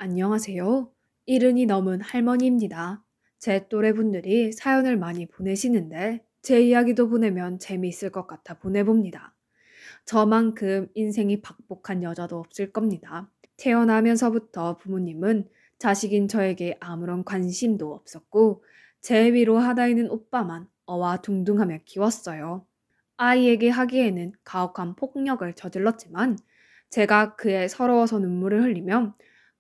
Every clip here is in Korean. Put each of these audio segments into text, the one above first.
안녕하세요. 이른이 넘은 할머니입니다. 제 또래분들이 사연을 많이 보내시는데 제 이야기도 보내면 재미있을 것 같아 보내봅니다. 저만큼 인생이 박복한 여자도 없을 겁니다. 태어나면서부터 부모님은 자식인 저에게 아무런 관심도 없었고 제 위로 하나 있는 오빠만 어와둥둥하며 키웠어요. 아이에게 하기에는 가혹한 폭력을 저질렀지만 제가 그에 서러워서 눈물을 흘리면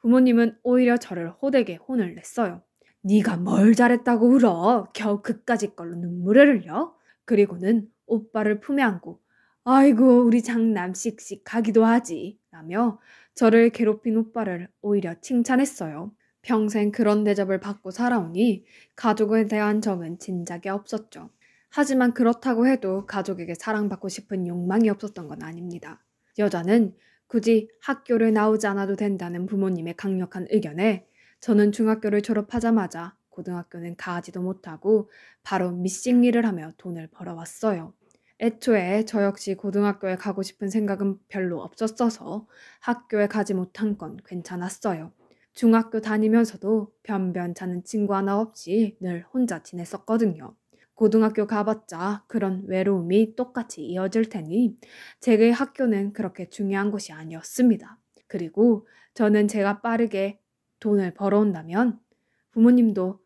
부모님은 오히려 저를 호되게 혼을 냈어요. 네가 뭘 잘했다고 울어? 겨우 그까짓 걸로 눈물을 흘려? 그리고는 오빠를 품에 안고 아이고 우리 장남 씩씩하기도 하지 라며 저를 괴롭힌 오빠를 오히려 칭찬했어요. 평생 그런 대접을 받고 살아오니 가족에 대한 정은 진작에 없었죠. 하지만 그렇다고 해도 가족에게 사랑받고 싶은 욕망이 없었던 건 아닙니다. 여자는 굳이 학교를 나오지 않아도 된다는 부모님의 강력한 의견에 저는 중학교를 졸업하자마자 고등학교는 가지도 못하고 바로 미싱 일을 하며 돈을 벌어왔어요. 애초에 저 역시 고등학교에 가고 싶은 생각은 별로 없었어서 학교에 가지 못한 건 괜찮았어요. 중학교 다니면서도 변변찮은 친구 하나 없이 늘 혼자 지냈었거든요. 고등학교 가봤자 그런 외로움이 똑같이 이어질 테니 제게 학교는 그렇게 중요한 곳이 아니었습니다. 그리고 저는 제가 빠르게 돈을 벌어온다면 부모님도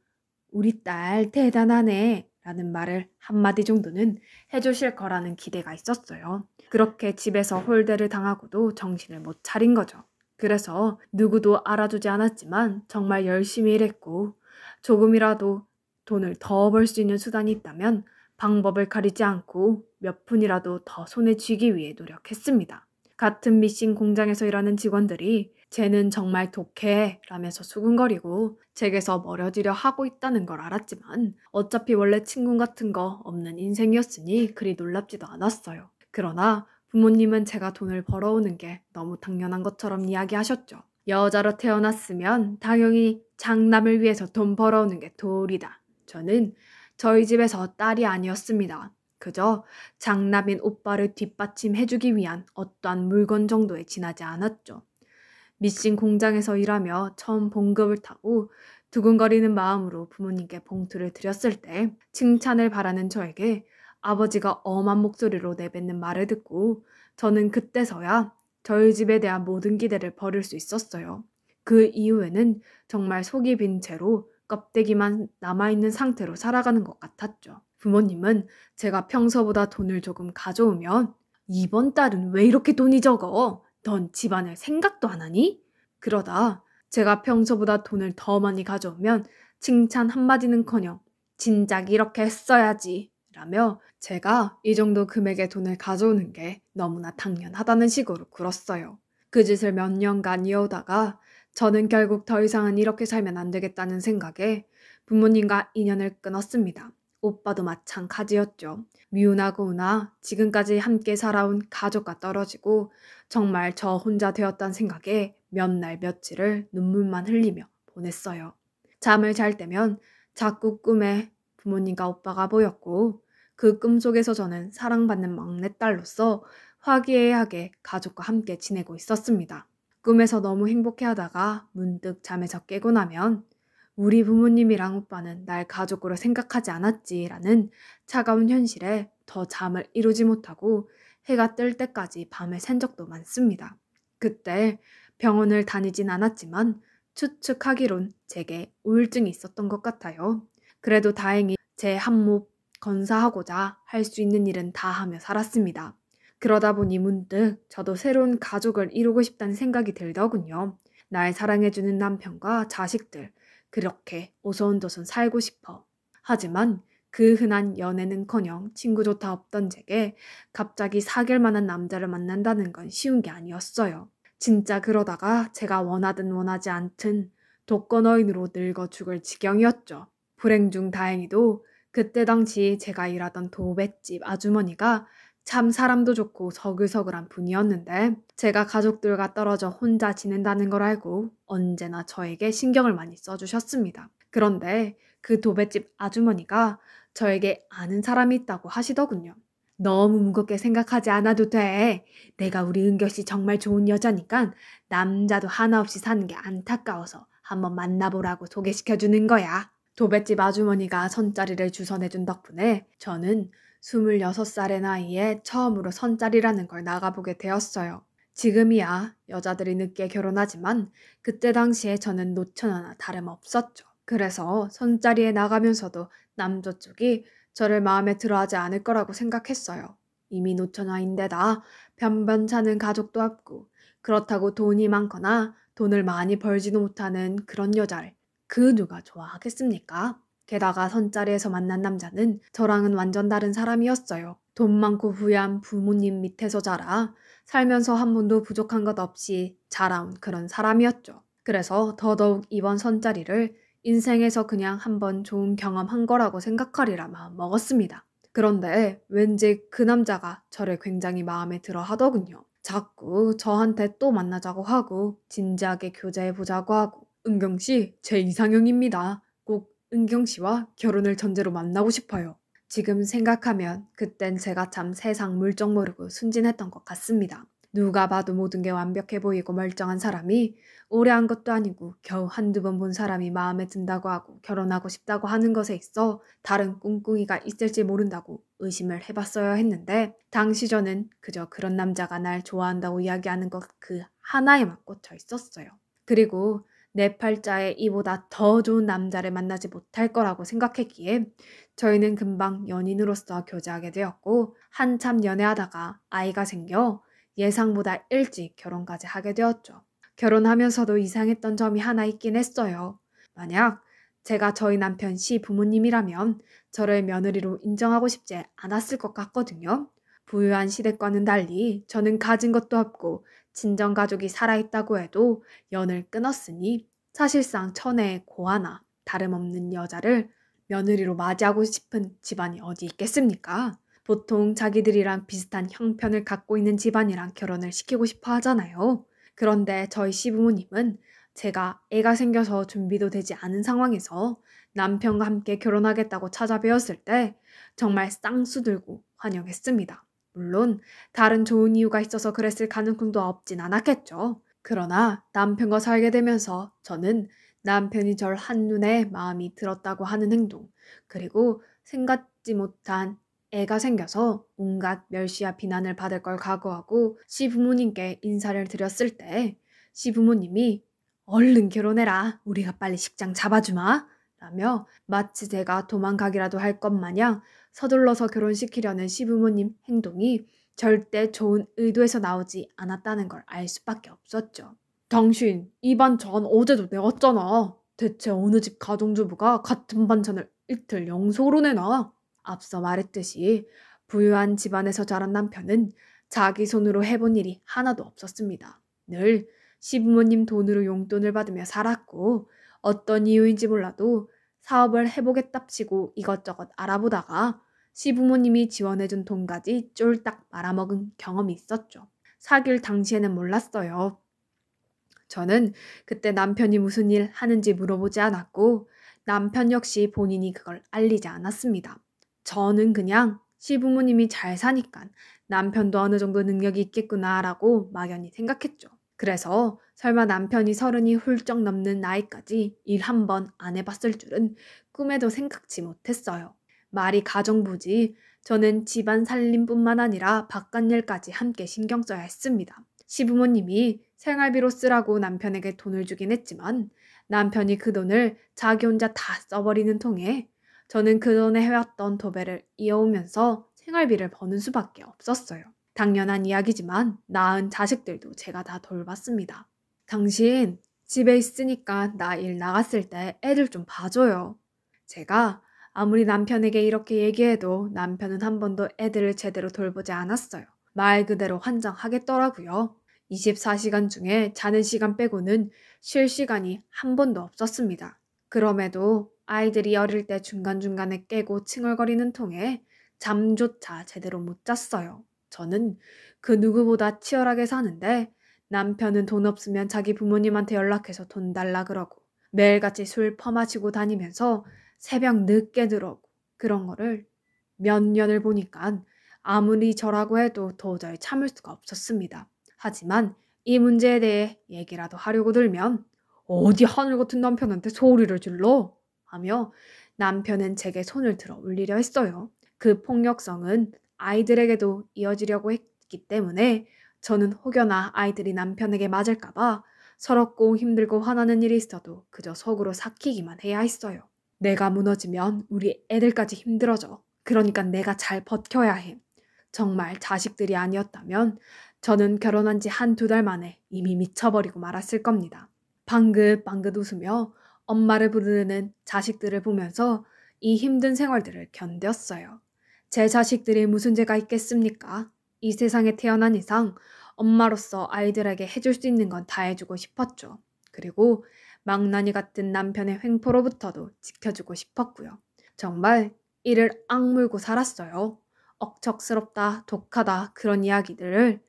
우리 딸 대단하네 라는 말을 한마디 정도는 해주실 거라는 기대가 있었어요. 그렇게 집에서 홀대를 당하고도 정신을 못 차린 거죠. 그래서 누구도 알아주지 않았지만 정말 열심히 일했고 조금이라도 돈을 더 벌 수 있는 수단이 있다면 방법을 가리지 않고 몇 푼이라도 더 손에 쥐기 위해 노력했습니다. 같은 미싱 공장에서 일하는 직원들이 쟤는 정말 독해 라면서 수군거리고 제게서 멀어지려 하고 있다는 걸 알았지만 어차피 원래 친구 같은 거 없는 인생이었으니 그리 놀랍지도 않았어요. 그러나 부모님은 제가 돈을 벌어오는 게 너무 당연한 것처럼 이야기하셨죠. 여자로 태어났으면 당연히 장남을 위해서 돈 벌어오는 게 도리다. 저는 저희 집에서 딸이 아니었습니다. 그저 장남인 오빠를 뒷받침해주기 위한 어떠한 물건 정도에 지나지 않았죠. 미싱 공장에서 일하며 처음 봉급을 타고 두근거리는 마음으로 부모님께 봉투를 드렸을 때 칭찬을 바라는 저에게 아버지가 엄한 목소리로 내뱉는 말을 듣고 저는 그때서야 저희 집에 대한 모든 기대를 버릴 수 있었어요. 그 이후에는 정말 속이 빈 채로 껍데기만 남아있는 상태로 살아가는 것 같았죠. 부모님은 제가 평소보다 돈을 조금 가져오면 이번 달은 왜 이렇게 돈이 적어? 넌 집안을 생각도 안 하니? 그러다 제가 평소보다 돈을 더 많이 가져오면 칭찬 한마디는커녕 진작 이렇게 했어야지 라며 제가 이 정도 금액의 돈을 가져오는 게 너무나 당연하다는 식으로 굴었어요. 그 짓을 몇 년간 이어오다가 저는 결국 더 이상은 이렇게 살면 안 되겠다는 생각에 부모님과 인연을 끊었습니다. 오빠도 마찬가지였죠. 미운하고나 지금까지 함께 살아온 가족과 떨어지고 정말 저 혼자 되었다는 생각에 몇 날 며칠을 눈물만 흘리며 보냈어요. 잠을 잘 때면 자꾸 꿈에 부모님과 오빠가 보였고 그 꿈 속에서 저는 사랑받는 막내딸로서 화기애애하게 가족과 함께 지내고 있었습니다. 꿈에서 너무 행복해하다가 문득 잠에서 깨고 나면 우리 부모님이랑 오빠는 날 가족으로 생각하지 않았지라는 차가운 현실에 더 잠을 이루지 못하고 해가 뜰 때까지 밤을 샌 적도 많습니다. 그때 병원을 다니진 않았지만 추측하기론 제게 우울증이 있었던 것 같아요. 그래도 다행히 제 한몫 건사하고자 할 수 있는 일은 다 하며 살았습니다. 그러다 보니 문득 저도 새로운 가족을 이루고 싶다는 생각이 들더군요. 날 사랑해주는 남편과 자식들, 그렇게 오손도손 살고 싶어. 하지만 그 흔한 연애는커녕 친구조차 없던 제게 갑자기 사귈 만한 남자를 만난다는 건 쉬운 게 아니었어요. 진짜 그러다가 제가 원하든 원하지 않든 독거노인으로 늙어 죽을 지경이었죠. 불행 중 다행히도 그때 당시 제가 일하던 도배집 아주머니가 참 사람도 좋고 서글서글한 분이었는데 제가 가족들과 떨어져 혼자 지낸다는 걸 알고 언제나 저에게 신경을 많이 써주셨습니다. 그런데 그 도배집 아주머니가 저에게 아는 사람이 있다고 하시더군요. 너무 무겁게 생각하지 않아도 돼. 내가 우리 은결씨 정말 좋은 여자니까 남자도 하나 없이 사는 게 안타까워서 한번 만나보라고 소개시켜주는 거야. 도뱃집 아주머니가 선자리를 주선해준 덕분에 저는 26살의 나이에 처음으로 선자리라는 걸 나가보게 되었어요. 지금이야 여자들이 늦게 결혼하지만 그때 당시에 저는 노처녀나 다름없었죠. 그래서 선자리에 나가면서도 남자 쪽이 저를 마음에 들어하지 않을 거라고 생각했어요. 이미 노처녀인데다 변변찮은 가족도 없고 그렇다고 돈이 많거나 돈을 많이 벌지도 못하는 그런 여자를 그 누가 좋아하겠습니까? 게다가 선자리에서 만난 남자는 저랑은 완전 다른 사람이었어요. 돈 많고 부유한 부모님 밑에서 자라 살면서 한 번도 부족한 것 없이 자라온 그런 사람이었죠. 그래서 더더욱 이번 선자리를 인생에서 그냥 한번 좋은 경험한 거라고 생각하리라 마음 먹었습니다. 그런데 왠지 그 남자가 저를 굉장히 마음에 들어 하더군요. 자꾸 저한테 또 만나자고 하고 진지하게 교제해보자고 하고 은경씨 제 이상형입니다. 꼭 은경씨와 결혼을 전제로 만나고 싶어요. 지금 생각하면 그땐 제가 참 세상 물정 모르고 순진했던 것 같습니다. 누가 봐도 모든 게 완벽해 보이고 멀쩡한 사람이 오래 한 것도 아니고 겨우 한두 번 본 사람이 마음에 든다고 하고 결혼하고 싶다고 하는 것에 있어 다른 꿍꿍이가 있을지 모른다고 의심을 해봤어야 했는데 당시 저는 그저 그런 남자가 날 좋아한다고 이야기하는 것 그 하나에만 꽂혀 있었어요. 그리고 내 팔자에 이보다 더 좋은 남자를 만나지 못할 거라고 생각했기에 저희는 금방 연인으로서 교제하게 되었고 한참 연애하다가 아이가 생겨 예상보다 일찍 결혼까지 하게 되었죠. 결혼하면서도 이상했던 점이 하나 있긴 했어요. 만약 제가 저희 남편 씨 부모님이라면 저를 며느리로 인정하고 싶지 않았을 것 같거든요. 부유한 시댁과는 달리 저는 가진 것도 없고 친정가족이 살아있다고 해도 연을 끊었으니 사실상 천혜의 고아나 다름없는 여자를 며느리로 맞이하고 싶은 집안이 어디 있겠습니까? 보통 자기들이랑 비슷한 형편을 갖고 있는 집안이랑 결혼을 시키고 싶어 하잖아요. 그런데 저희 시부모님은 제가 애가 생겨서 준비도 되지 않은 상황에서 남편과 함께 결혼하겠다고 찾아뵈었을 때 정말 쌍수 들고 환영했습니다. 물론 다른 좋은 이유가 있어서 그랬을 가능성도 없진 않았겠죠. 그러나 남편과 살게 되면서 저는 남편이 절 한눈에 마음이 들었다고 하는 행동, 그리고 생각지 못한 애가 생겨서 온갖 멸시와 비난을 받을 걸 각오하고 시부모님께 인사를 드렸을 때 시부모님이 얼른 결혼해라. 우리가 빨리 식장 잡아주마. 라며 마치 제가 도망가기라도 할 것 마냥 서둘러서 결혼시키려는 시부모님 행동이 절대 좋은 의도에서 나오지 않았다는 걸 알 수밖에 없었죠. 당신 이 반찬 어제도 내왔잖아. 대체 어느 집 가정주부가 같은 반찬을 이틀 영속으로 내놔? 앞서 말했듯이 부유한 집안에서 자란 남편은 자기 손으로 해본 일이 하나도 없었습니다. 늘 시부모님 돈으로 용돈을 받으며 살았고 어떤 이유인지 몰라도 사업을 해보겠답시고 이것저것 알아보다가 시부모님이 지원해준 돈까지 쫄딱 말아먹은 경험이 있었죠. 사귈 당시에는 몰랐어요. 저는 그때 남편이 무슨 일 하는지 물어보지 않았고 남편 역시 본인이 그걸 알리지 않았습니다. 저는 그냥 시부모님이 잘 사니까 남편도 어느 정도 능력이 있겠구나라고 막연히 생각했죠. 그래서 설마 남편이 30이 훌쩍 넘는 나이까지 일 한 번 안 해봤을 줄은 꿈에도 생각지 못했어요. 말이 가정부지 저는 집안 살림뿐만 아니라 바깥일까지 함께 신경 써야 했습니다. 시부모님이 생활비로 쓰라고 남편에게 돈을 주긴 했지만 남편이 그 돈을 자기 혼자 다 써버리는 통에 저는 그 돈에 해왔던 도배를 이어오면서 생활비를 버는 수밖에 없었어요. 당연한 이야기지만 낳은 자식들도 제가 다 돌봤습니다. 당신 집에 있으니까 나 일 나갔을 때 애들 좀 봐줘요. 제가 아무리 남편에게 이렇게 얘기해도 남편은 한 번도 애들을 제대로 돌보지 않았어요. 말 그대로 환장하겠더라고요. 24시간 중에 자는 시간 빼고는 쉴 시간이 한 번도 없었습니다. 그럼에도 아이들이 어릴 때 중간중간에 깨고 칭얼거리는 통에 잠조차 제대로 못 잤어요. 저는 그 누구보다 치열하게 사는데 남편은 돈 없으면 자기 부모님한테 연락해서 돈 달라 그러고 매일같이 술 퍼마시고 다니면서 새벽 늦게 들어오고 그런 거를 몇 년을 보니까 아무리 저라고 해도 도저히 참을 수가 없었습니다. 하지만 이 문제에 대해 얘기라도 하려고 들면 어디 하늘 같은 남편한테 소리를 질러? 하며 남편은 제게 손을 들어 올리려 했어요. 그 폭력성은 아이들에게도 이어지려고 했기 때문에 저는 혹여나 아이들이 남편에게 맞을까봐 서럽고 힘들고 화나는 일이 있어도 그저 속으로 삭히기만 해야 했어요. 내가 무너지면 우리 애들까지 힘들어져. 그러니까 내가 잘 버텨야 해. 정말 자식들이 아니었다면 저는 결혼한 지 한두 달 만에 이미 미쳐버리고 말았을 겁니다. 방긋방긋 웃으며 엄마를 부르는 자식들을 보면서 이 힘든 생활들을 견뎠어요. 제 자식들이 무슨 죄가 있겠습니까? 이 세상에 태어난 이상 엄마로서 아이들에게 해줄 수 있는 건 다 해주고 싶었죠. 그리고 망나니 같은 남편의 횡포로부터도 지켜주고 싶었고요. 정말 이를 악물고 살았어요. 억척스럽다, 독하다 그런 이야기들을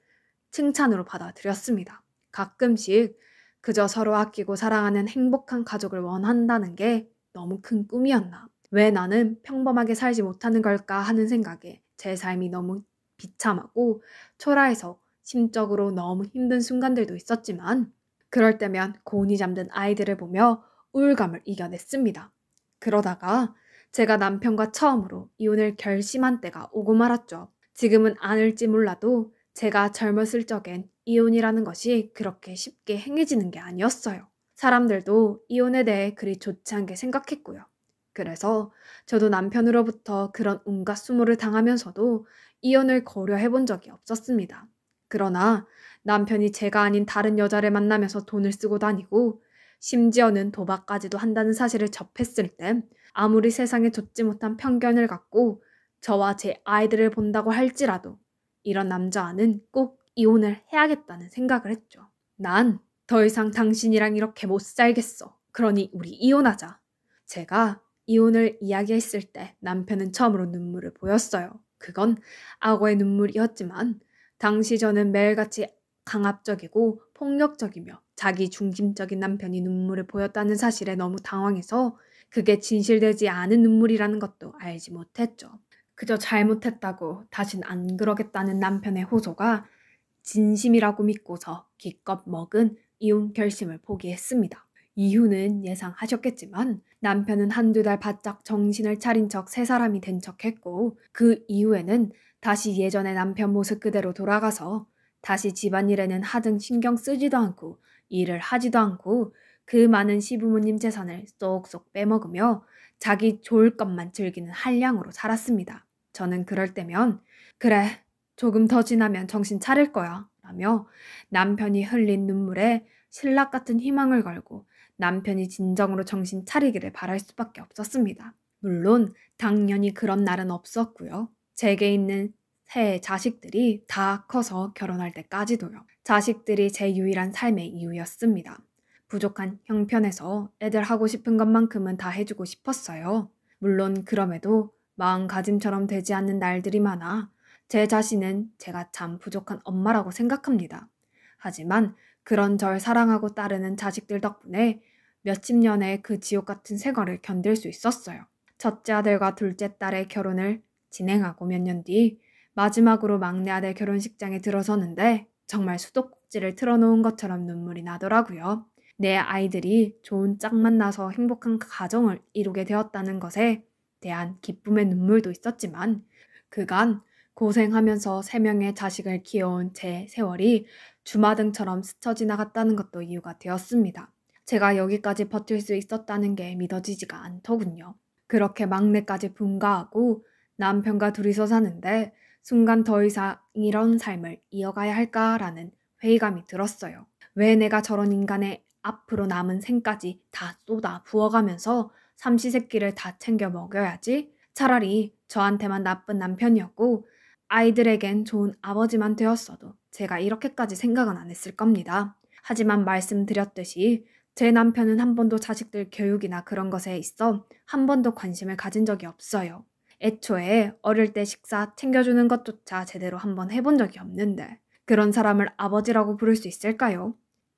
칭찬으로 받아들였습니다. 가끔씩 그저 서로 아끼고 사랑하는 행복한 가족을 원한다는 게 너무 큰 꿈이었나. 왜 나는 평범하게 살지 못하는 걸까 하는 생각에 제 삶이 너무 비참하고 초라해서 심적으로 너무 힘든 순간들도 있었지만 그럴 때면 곤히 잠든 아이들을 보며 우울감을 이겨냈습니다. 그러다가 제가 남편과 처음으로 이혼을 결심한 때가 오고 말았죠. 지금은 아닐지 몰라도 제가 젊었을 적엔 이혼이라는 것이 그렇게 쉽게 행해지는 게 아니었어요. 사람들도 이혼에 대해 그리 좋지 않게 생각했고요. 그래서 저도 남편으로부터 그런 온갖 수모를 당하면서도 이혼을 고려해 본 적이 없었습니다. 그러나 남편이 제가 아닌 다른 여자를 만나면서 돈을 쓰고 다니고 심지어는 도박까지도 한다는 사실을 접했을 때 아무리 세상에 좋지 못한 편견을 갖고 저와 제 아이들을 본다고 할지라도 이런 남자와는 꼭 이혼을 해야겠다는 생각을 했죠. 난 더 이상 당신이랑 이렇게 못 살겠어. 그러니 우리 이혼하자. 제가 이혼을 이야기했을 때 남편은 처음으로 눈물을 보였어요. 그건 악어의 눈물이었지만 당시 저는 매일같이 강압적이고 폭력적이며 자기 중심적인 남편이 눈물을 보였다는 사실에 너무 당황해서 그게 진실되지 않은 눈물이라는 것도 알지 못했죠. 그저 잘못했다고 다신 안 그러겠다는 남편의 호소가 진심이라고 믿고서 기껏 먹은 이혼 결심을 포기했습니다. 이유는 예상하셨겠지만 남편은 한두 달 바짝 정신을 차린 척 새 사람이 된 척했고 그 이후에는 다시 예전의 남편 모습 그대로 돌아가서 다시 집안일에는 하등 신경 쓰지도 않고 일을 하지도 않고 그 많은 시부모님 재산을 쏙쏙 빼먹으며 자기 좋을 것만 즐기는 한량으로 살았습니다. 저는 그럴 때면 그래 조금 더 지나면 정신 차릴 거야 라며 남편이 흘린 눈물에 신락 같은 희망을 걸고 남편이 진정으로 정신 차리기를 바랄 수밖에 없었습니다. 물론 당연히 그런 날은 없었고요. 제게 있는 새 자식들이 다 커서 결혼할 때까지도요. 자식들이 제 유일한 삶의 이유였습니다. 부족한 형편에서 애들 하고 싶은 것만큼은 다 해주고 싶었어요. 물론 그럼에도 마음가짐처럼 되지 않는 날들이 많아 제 자신은 제가 참 부족한 엄마라고 생각합니다. 하지만 그런 절 사랑하고 따르는 자식들 덕분에 몇십 년의 그 지옥 같은 생활을 견딜 수 있었어요. 첫째 아들과 둘째 딸의 결혼을 진행하고 몇 년 뒤 마지막으로 막내 아들 결혼식장에 들어서는데 정말 수도꼭지를 틀어놓은 것처럼 눈물이 나더라고요. 내 아이들이 좋은 짝만 나서 행복한 가정을 이루게 되었다는 것에 대한 기쁨의 눈물도 있었지만 그간 고생하면서 3명의 자식을 키워온 제 세월이 주마등처럼 스쳐 지나갔다는 것도 이유가 되었습니다. 제가 여기까지 버틸 수 있었다는 게 믿어지지가 않더군요. 그렇게 막내까지 분가하고 남편과 둘이서 사는데 순간 더 이상 이런 삶을 이어가야 할까라는 회의감이 들었어요. 왜 내가 저런 인간의 앞으로 남은 생까지 다 쏟아 부어가면서 삼시세끼를 다 챙겨 먹여야지? 차라리 저한테만 나쁜 남편이었고 아이들에겐 좋은 아버지만 되었어도 제가 이렇게까지 생각은 안 했을 겁니다. 하지만 말씀드렸듯이 제 남편은 한 번도 자식들 교육이나 그런 것에 있어 한 번도 관심을 가진 적이 없어요. 애초에 어릴 때 식사 챙겨주는 것조차 제대로 한번 해본 적이 없는데 그런 사람을 아버지라고 부를 수 있을까요?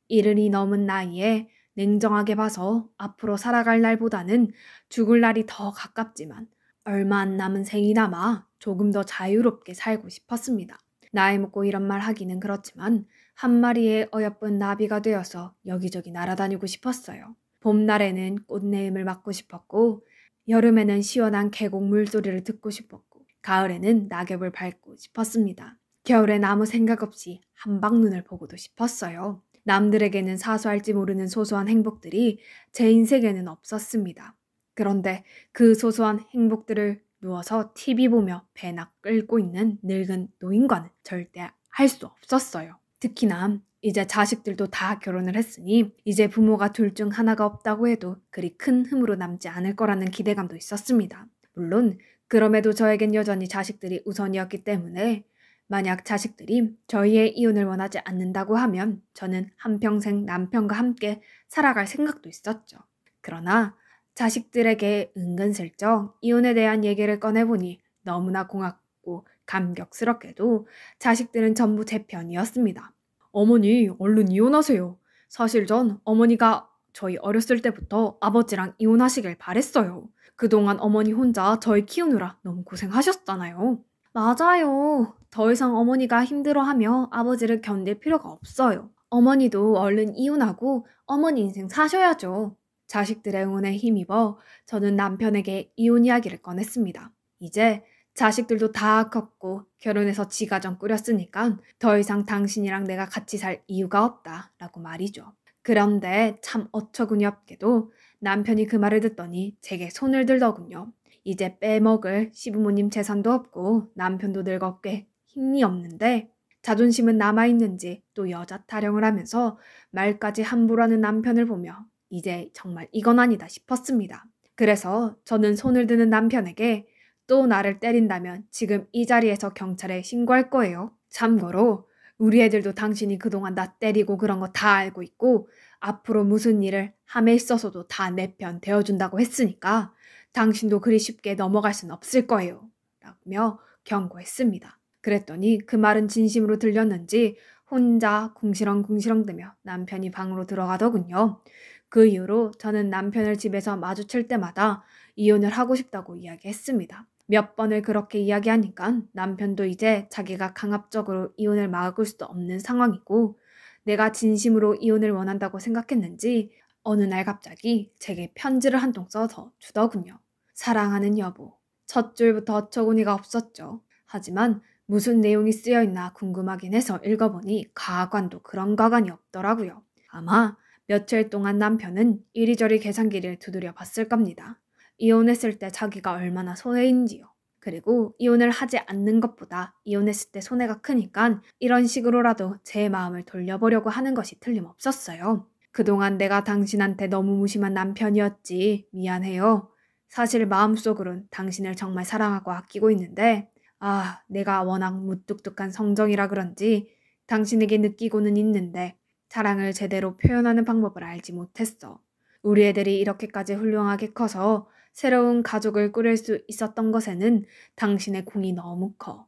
이른이 넘은 나이에 냉정하게 봐서 앞으로 살아갈 날보다는 죽을 날이 더 가깝지만 얼마 안 남은 생이 남아 조금 더 자유롭게 살고 싶었습니다. 나이 먹고 이런 말 하기는 그렇지만 한 마리의 어여쁜 나비가 되어서 여기저기 날아다니고 싶었어요. 봄날에는 꽃내음을 맡고 싶었고 여름에는 시원한 계곡 물소리를 듣고 싶었고 가을에는 낙엽을 밟고 싶었습니다. 겨울엔 아무 생각 없이 한방눈을 보고도 싶었어요. 남들에게는 사소할지 모르는 소소한 행복들이 제 인생에는 없었습니다. 그런데 그 소소한 행복들을 누워서 TV 보며 배나 끌고 있는 늙은 노인과는 절대 할 수 없었어요. 특히나 이제 자식들도 다 결혼을 했으니 이제 부모가 둘 중 하나가 없다고 해도 그리 큰 흠으로 남지 않을 거라는 기대감도 있었습니다. 물론 그럼에도 저에겐 여전히 자식들이 우선이었기 때문에 만약 자식들이 저희의 이혼을 원하지 않는다고 하면 저는 한평생 남편과 함께 살아갈 생각도 있었죠. 그러나 자식들에게 은근슬쩍 이혼에 대한 얘기를 꺼내보니 너무나 고맙고 감격스럽게도 자식들은 전부 제 편이었습니다. 어머니, 얼른 이혼하세요. 사실 전 어머니가 저희 어렸을 때부터 아버지랑 이혼하시길 바랬어요. 그동안 어머니 혼자 저희 키우느라 너무 고생하셨잖아요. 맞아요. 더 이상 어머니가 힘들어하며 아버지를 견딜 필요가 없어요. 어머니도 얼른 이혼하고 어머니 인생 사셔야죠. 자식들의 응원에 힘입어 저는 남편에게 이혼 이야기를 꺼냈습니다. 이제 자식들도 다 컸고 결혼해서 지가정 꾸렸으니까 더 이상 당신이랑 내가 같이 살 이유가 없다라고 말이죠. 그런데 참 어처구니 없게도 남편이 그 말을 듣더니 제게 손을 들더군요. 이제 빼먹을 시부모님 재산도 없고 남편도 늙어 꽤 힘이 없는데 자존심은 남아있는지 또 여자 타령을 하면서 말까지 함부로 하는 남편을 보며 이제 정말 이건 아니다 싶었습니다. 그래서 저는 손을 드는 남편에게 또 나를 때린다면 지금 이 자리에서 경찰에 신고할 거예요. 참고로 우리 애들도 당신이 그동안 나 때리고 그런 거 다 알고 있고 앞으로 무슨 일을 함에 있어서도 다 내 편 되어준다고 했으니까 당신도 그리 쉽게 넘어갈 순 없을 거예요. 라며 경고했습니다. 그랬더니 그 말은 진심으로 들렸는지 혼자 궁시렁궁시렁대며 남편이 방으로 들어가더군요. 그 이후로 저는 남편을 집에서 마주칠 때마다 이혼을 하고 싶다고 이야기했습니다. 몇 번을 그렇게 이야기하니까 남편도 이제 자기가 강압적으로 이혼을 막을 수도 없는 상황이고 내가 진심으로 이혼을 원한다고 생각했는지 어느 날 갑자기 제게 편지를 한 통 써서 주더군요. 사랑하는 여보. 첫 줄부터 어처구니가 없었죠. 하지만 무슨 내용이 쓰여있나 궁금하긴 해서 읽어보니 가관도 그런 가관이 없더라고요. 아마 며칠 동안 남편은 이리저리 계산기를 두드려 봤을 겁니다. 이혼했을 때 자기가 얼마나 손해인지요. 그리고 이혼을 하지 않는 것보다 이혼했을 때 손해가 크니까 이런 식으로라도 제 마음을 돌려보려고 하는 것이 틀림없었어요. 그동안 내가 당신한테 너무 무심한 남편이었지. 미안해요. 사실 마음속으론 당신을 정말 사랑하고 아끼고 있는데 내가 워낙 무뚝뚝한 성정이라 그런지 당신에게 느끼고는 있는데 사랑을 제대로 표현하는 방법을 알지 못했어. 우리 애들이 이렇게까지 훌륭하게 커서 새로운 가족을 꾸릴 수 있었던 것에는 당신의 공이 너무 커.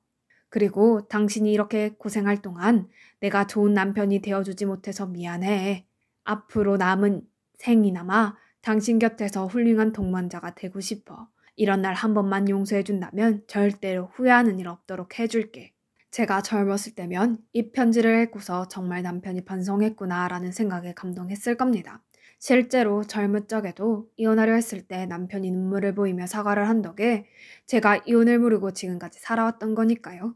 그리고 당신이 이렇게 고생할 동안 내가 좋은 남편이 되어주지 못해서 미안해. 앞으로 남은 생이나마 당신 곁에서 훌륭한 동반자가 되고 싶어. 이런 날 한 번만 용서해준다면 절대로 후회하는 일 없도록 해줄게. 제가 젊었을 때면 이 편지를 읽고서 정말 남편이 반성했구나라는 생각에 감동했을 겁니다. 실제로 젊은 적에도 이혼하려 했을 때 남편이 눈물을 보이며 사과를 한 덕에 제가 이혼을 무르고 지금까지 살아왔던 거니까요.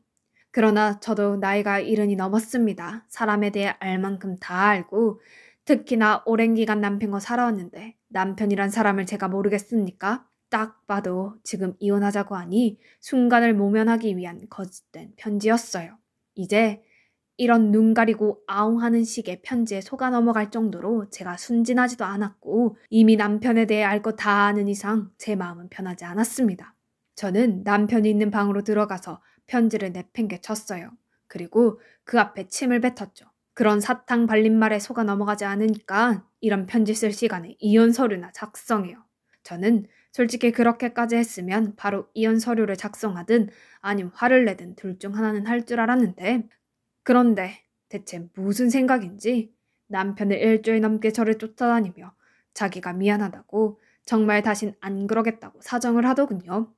그러나 저도 나이가 70이 넘었습니다. 사람에 대해 알 만큼 다 알고 특히나 오랜 기간 남편과 살아왔는데 남편이란 사람을 제가 모르겠습니까? 딱 봐도 지금 이혼하자고 하니 순간을 모면하기 위한 거짓된 편지였어요. 이제 이런 눈 가리고 아웅하는 식의 편지에 속아 넘어갈 정도로 제가 순진하지도 않았고 이미 남편에 대해 알 거 다 아는 이상 제 마음은 변하지 않았습니다. 저는 남편이 있는 방으로 들어가서 편지를 내팽개쳤어요. 그리고 그 앞에 침을 뱉었죠. 그런 사탕 발린 말에 속아 넘어가지 않으니까 이런 편지 쓸 시간에 이혼 서류나 작성해요. 저는 솔직히 그렇게까지 했으면 바로 이혼 서류를 작성하든 아님 화를 내든 둘 중 하나는 할 줄 알았는데 그런데 대체 무슨 생각인지 남편을 일주일 넘게 저를 쫓아다니며 자기가 미안하다고 정말 다신 안 그러겠다고 사정을 하더군요.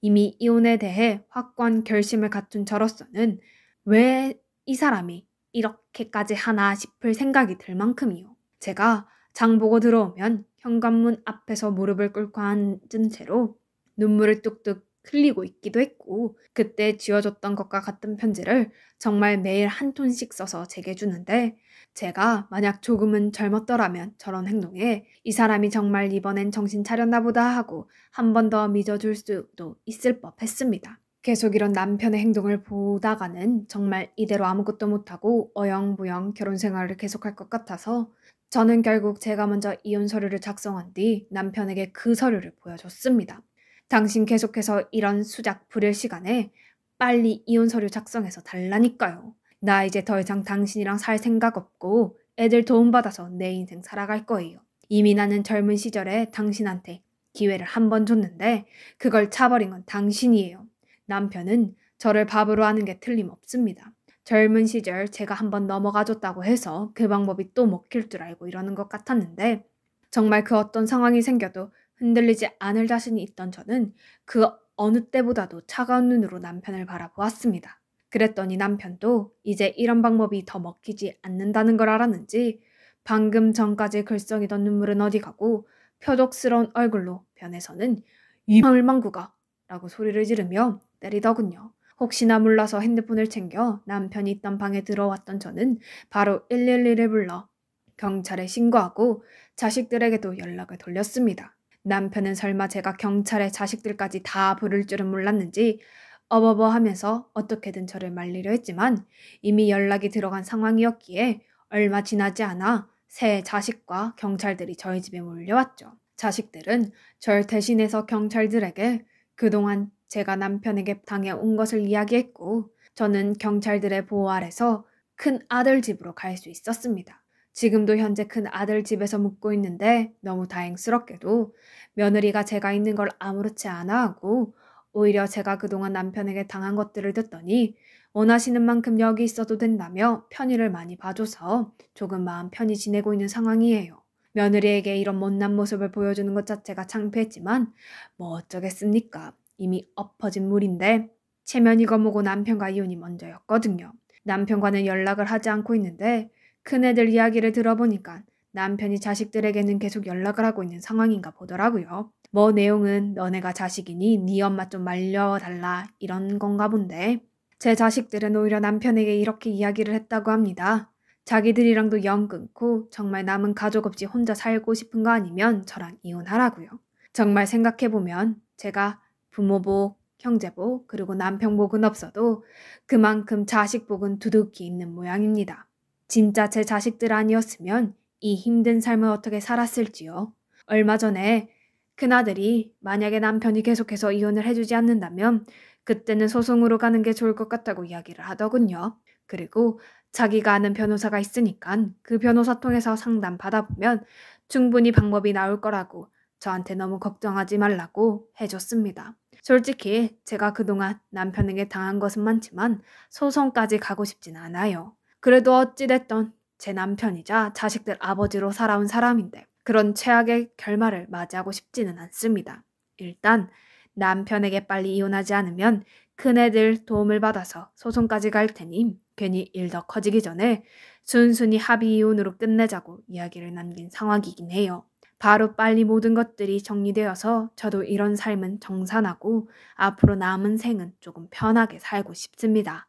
이미 이혼에 대해 확고한 결심을 갖춘 저로서는 왜 이 사람이 이렇게까지 하나 싶을 생각이 들 만큼이요. 제가 장 보고 들어오면 현관문 앞에서 무릎을 꿇고 앉은 채로 눈물을 뚝뚝 흘리고 있기도 했고, 그때 지어줬던 것과 같은 편지를 정말 매일 한 톤씩 써서 제게 주는데, 제가 만약 조금은 젊었더라면 저런 행동에 이 사람이 정말 이번엔 정신 차렸나 보다 하고 한 번 더 믿어줄 수도 있을 법했습니다. 계속 이런 남편의 행동을 보다가는 정말 이대로 아무것도 못하고 어영부영 결혼 생활을 계속할 것 같아서 저는 결국 제가 먼저 이혼 서류를 작성한 뒤 남편에게 그 서류를 보여줬습니다. 당신 계속해서 이런 수작 부릴 시간에 빨리 이혼 서류 작성해서 달라니까요. 나 이제 더 이상 당신이랑 살 생각 없고 애들 도움받아서 내 인생 살아갈 거예요. 이미 나는 젊은 시절에 당신한테 기회를 한 번 줬는데 그걸 차버린 건 당신이에요. 남편은 저를 바보로 하는 게 틀림없습니다. 젊은 시절 제가 한번 넘어가줬다고 해서 그 방법이 또 먹힐 줄 알고 이러는 것 같았는데, 정말 그 어떤 상황이 생겨도 흔들리지 않을 자신이 있던 저는 그 어느 때보다도 차가운 눈으로 남편을 바라보았습니다. 그랬더니 남편도 이제 이런 방법이 더 먹히지 않는다는 걸 알았는지 방금 전까지 글썽이던 눈물은 어디 가고 표독스러운 얼굴로 변해서는 이 방울망구가 라고 소리를 지르며 때리더군요. 혹시나 몰라서 핸드폰을 챙겨 남편이 있던 방에 들어왔던 저는 바로 112를 불러 경찰에 신고하고 자식들에게도 연락을 돌렸습니다. 남편은 설마 제가 경찰에 자식들까지 다 부를 줄은 몰랐는지 어버버 하면서 어떻게든 저를 말리려 했지만 이미 연락이 들어간 상황이었기에 얼마 지나지 않아 새 자식과 경찰들이 저희 집에 몰려왔죠. 자식들은 절 대신해서 경찰들에게 그동안 제가 남편에게 당해온 것을 이야기했고, 저는 경찰들의 보호 아래서 큰 아들 집으로 갈 수 있었습니다. 지금도 현재 큰 아들 집에서 묵고 있는데 너무 다행스럽게도 며느리가 제가 있는 걸 아무렇지 않아 하고 오히려 제가 그동안 남편에게 당한 것들을 듣더니 원하시는 만큼 여기 있어도 된다며 편의를 많이 봐줘서 조금 마음 편히 지내고 있는 상황이에요. 며느리에게 이런 못난 모습을 보여주는 것 자체가 창피했지만 뭐 어쩌겠습니까. 이미 엎어진 물인데 체면이고 뭐고 남편과 이혼이 먼저였거든요. 남편과는 연락을 하지 않고 있는데 큰애들 이야기를 들어보니까 남편이 자식들에게는 계속 연락을 하고 있는 상황인가 보더라고요. 뭐 내용은 너네가 자식이니 네 엄마 좀 말려달라 이런 건가 본데, 제 자식들은 오히려 남편에게 이렇게 이야기를 했다고 합니다. 자기들이랑도 연 끊고 정말 남은 가족 없이 혼자 살고 싶은 거 아니면 저랑 이혼하라고요. 정말 생각해보면 제가 부모복, 형제복, 그리고 남편복은 없어도 그만큼 자식복은 두둑히 있는 모양입니다. 진짜 제 자식들 아니었으면 이 힘든 삶을 어떻게 살았을지요. 얼마 전에 큰아들이 만약에 남편이 계속해서 이혼을 해주지 않는다면 그때는 소송으로 가는 게 좋을 것 같다고 이야기를 하더군요. 그리고 자기가 아는 변호사가 있으니까 그 변호사 통해서 상담 받아보면 충분히 방법이 나올 거라고 저한테 너무 걱정하지 말라고 해줬습니다. 솔직히 제가 그동안 남편에게 당한 것은 많지만 소송까지 가고 싶진 않아요. 그래도 어찌됐던 제 남편이자 자식들 아버지로 살아온 사람인데 그런 최악의 결말을 맞이하고 싶지는 않습니다. 일단 남편에게 빨리 이혼하지 않으면 큰애들 도움을 받아서 소송까지 갈 테니 괜히 일 더 커지기 전에 순순히 합의 이혼으로 끝내자고 이야기를 남긴 상황이긴 해요. 바로 빨리 모든 것들이 정리되어서 저도 이런 삶은 정산하고 앞으로 남은 생은 조금 편하게 살고 싶습니다.